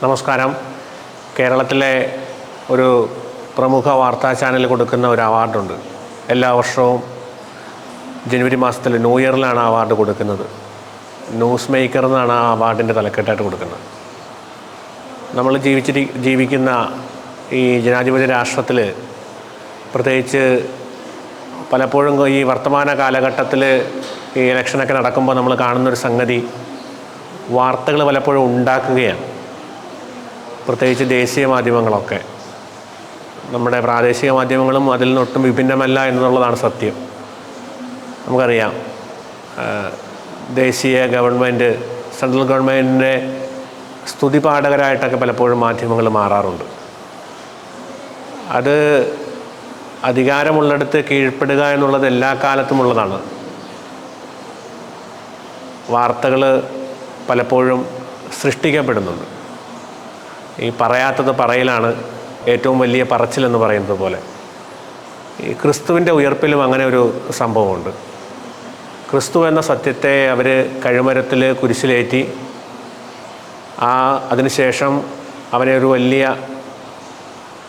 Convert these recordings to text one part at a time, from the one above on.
നമസ്കാരം. കേരളത്തിലെ ഒരു പ്രമുഖ വാർത്താ ചാനൽ കൊടുക്കുന്ന ഒരു അവാർഡുണ്ട്. എല്ലാ വർഷവും ജനുവരി മാസത്തിൽ ന്യൂ ഇയറിലാണ് ആ അവാർഡ് കൊടുക്കുന്നത്. ന്യൂസ് മേക്കർ എന്നാണ് ആ അവാർഡിൻ്റെ തലക്കെട്ടായിട്ട് കൊടുക്കുന്നത്. നമ്മൾ ജീവിക്കുന്ന ഈ ജനാധിപത്യ രാഷ്ട്രത്തിൽ, പ്രത്യേകിച്ച് പലപ്പോഴും ഈ വർത്തമാന കാലഘട്ടത്തിൽ ഈ ഇലക്ഷനൊക്കെ നടക്കുമ്പോൾ നമ്മൾ കാണുന്നൊരു സംഗതി, വാർത്തകൾ പലപ്പോഴും ഉണ്ടാക്കുകയാണ്. പ്രത്യേകിച്ച് ദേശീയ മാധ്യമങ്ങളൊക്കെ. നമ്മുടെ പ്രാദേശിക മാധ്യമങ്ങളും അതിൽ നിന്നൊട്ടും വിഭിന്നമല്ല എന്നുള്ളതാണ് സത്യം. നമുക്കറിയാം, ദേശീയ ഗവൺമെൻറ്, സെൻട്രൽ ഗവൺമെൻറ്റിൻ്റെ സ്തുതിപാഠകരായിട്ടൊക്കെ പലപ്പോഴും മാധ്യമങ്ങൾ മാറാറുണ്ട്. അത് അധികാരമുള്ളിടത്ത് കീഴ്പ്പെടുക എന്നുള്ളത് എല്ലാ കാലത്തും ഉള്ളതാണ്. വാർത്തകൾ പലപ്പോഴും സൃഷ്ടിക്കപ്പെടുന്നുണ്ട്. ഈ പറയാത്തത് പറയലാണ് ഏറ്റവും വലിയ പറച്ചിലെന്ന് പറയുന്നത് പോലെ ഈ ക്രിസ്തുവിൻ്റെ ഉയർപ്പിലും അങ്ങനെ ഒരു സംഭവമുണ്ട്. ക്രിസ്തു എന്ന സത്യത്തെ അവർ കഴുമരത്തിൽ കുരിശിലേറ്റി, അതിനുശേഷം അവനെ ഒരു വലിയ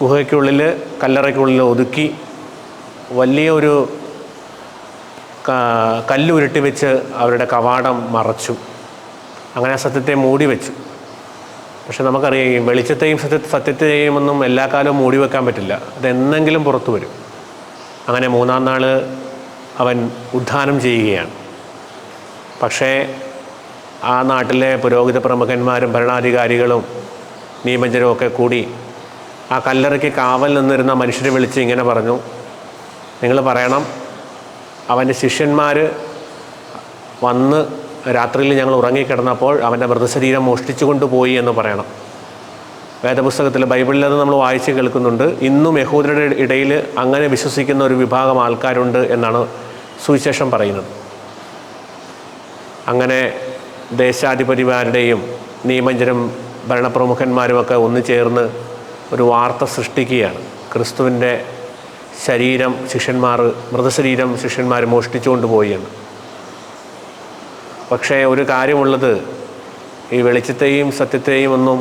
ഗുഹയ്ക്കുള്ളിൽ, കല്ലറയ്ക്കുള്ളിൽ ഒതുക്കി വലിയ ഒരു കല്ലുരുട്ടി വെച്ച് അവരുടെ കവാടം മറച്ചു. അങ്ങനെ സത്യത്തെ മൂടി വെച്ചു. പക്ഷെ നമുക്കറിയാം, ഈ വെളിച്ചത്തെയും സത്യത്തെയും ഒന്നും എല്ലാ കാലവും മൂടി വെക്കാൻ പറ്റില്ല. അതെന്നെങ്കിലും പുറത്തു വരും. അങ്ങനെ മൂന്നാം നാൾ അവൻ ഉദ്ധാനം ചെയ്യുകയാണ്. പക്ഷേ ആ നാട്ടിലെ പുരോഹിത പ്രമുഖന്മാരും ഭരണാധികാരികളും നിയമജ്ഞരും ഒക്കെ കൂടി ആ കല്ലറയ്ക്ക് കാവൽ നിന്നിരുന്ന മനുഷ്യരെ വിളിച്ച് ഇങ്ങനെ പറഞ്ഞു, നിങ്ങൾ പറയണം, അവൻ്റെ ശിഷ്യന്മാർ വന്ന് രാത്രിയിൽ ഞങ്ങൾ ഉറങ്ങിക്കിടന്നപ്പോൾ അവൻ്റെ മൃതശരീരം മോഷ്ടിച്ചു കൊണ്ടുപോയി എന്ന് പറയണം. വേദപുസ്തകത്തിൽ, ബൈബിളിൽ അത് നമ്മൾ വായിച്ച് കേൾക്കുന്നുണ്ട്. ഇന്നും യഹൂദരുടെ ഇടയിൽ അങ്ങനെ വിശ്വസിക്കുന്ന ഒരു വിഭാഗം ആൾക്കാരുണ്ട് എന്നാണ് സുവിശേഷം പറയുന്നത്. അങ്ങനെ ദേശാധിപതിമാരുടെയും നിയമജ്ഞരും ഭരണപ്രമുഖന്മാരുമൊക്കെ ഒന്നു ചേർന്ന് ഒരു വാർത്ത സൃഷ്ടിക്കുകയാണ്. ക്രിസ്തുവിൻ്റെ മൃതശരീരം ശിഷ്യന്മാർ മോഷ്ടിച്ചു കൊണ്ടുപോയി എന്ന്. പക്ഷേ ഒരു കാര്യമുള്ളത്, ഈ വെളിച്ചത്തെയും സത്യത്തെയും ഒന്നും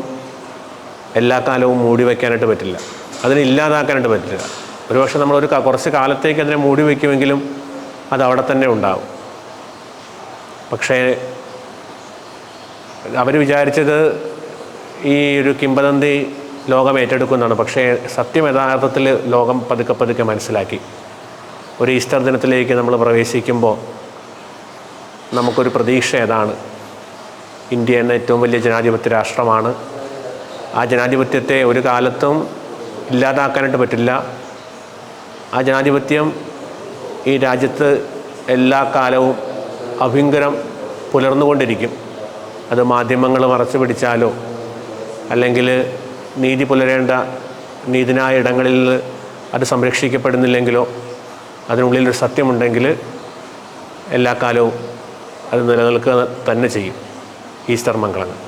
എല്ലാ കാലവും മൂടി വയ്ക്കാനായിട്ട് പറ്റില്ല. അതിനെ ഇല്ലാതാക്കാനായിട്ട് പറ്റില്ല. ഒരുപക്ഷെ നമ്മളൊരു കുറച്ച് കാലത്തേക്ക് അതിനെ മൂടി വയ്ക്കുമെങ്കിലും അത് അവിടെ തന്നെ ഉണ്ടാവും. പക്ഷേ അവർ വിചാരിച്ചത് ഈ ഒരു കിംവദന്തി ലോകം ഏറ്റെടുക്കുന്നതാണ്. പക്ഷേ സത്യം യഥാർത്ഥത്തിൽ ലോകം പതുക്കെ മനസ്സിലാക്കി. ഒരു ഈസ്റ്റർ ദിനത്തിലേക്ക് നമ്മൾ പ്രവേശിക്കുമ്പോൾ നമുക്കൊരു പ്രതീക്ഷ ഏതാണ്? ഇന്ത്യ എന്ന ഏറ്റവും വലിയ ജനാധിപത്യ രാഷ്ട്രമാണ്. ആ ജനാധിപത്യത്തെ ഒരു കാലത്തും ഇല്ലാതാക്കാനായിട്ട് പറ്റില്ല. ആ ജനാധിപത്യം ഈ രാജ്യത്ത് എല്ലാ കാലവും അഭ്യങ്കരം പുലർന്നുകൊണ്ടിരിക്കും. അത് മാധ്യമങ്ങൾ മറച്ചു പിടിച്ചാലോ, അല്ലെങ്കിൽ നീതി പുലരേണ്ട നീതിനായ ഇടങ്ങളിൽ അത് സംരക്ഷിക്കപ്പെടുന്നില്ലെങ്കിലോ, അതിനുള്ളിലൊരു സത്യമുണ്ടെങ്കിൽ എല്ലാ കാലവും അത് നിലനിൽക്കുക തന്നെ ചെയ്യും. ഈസ്റ്റർ മംഗളങ്ങൾ.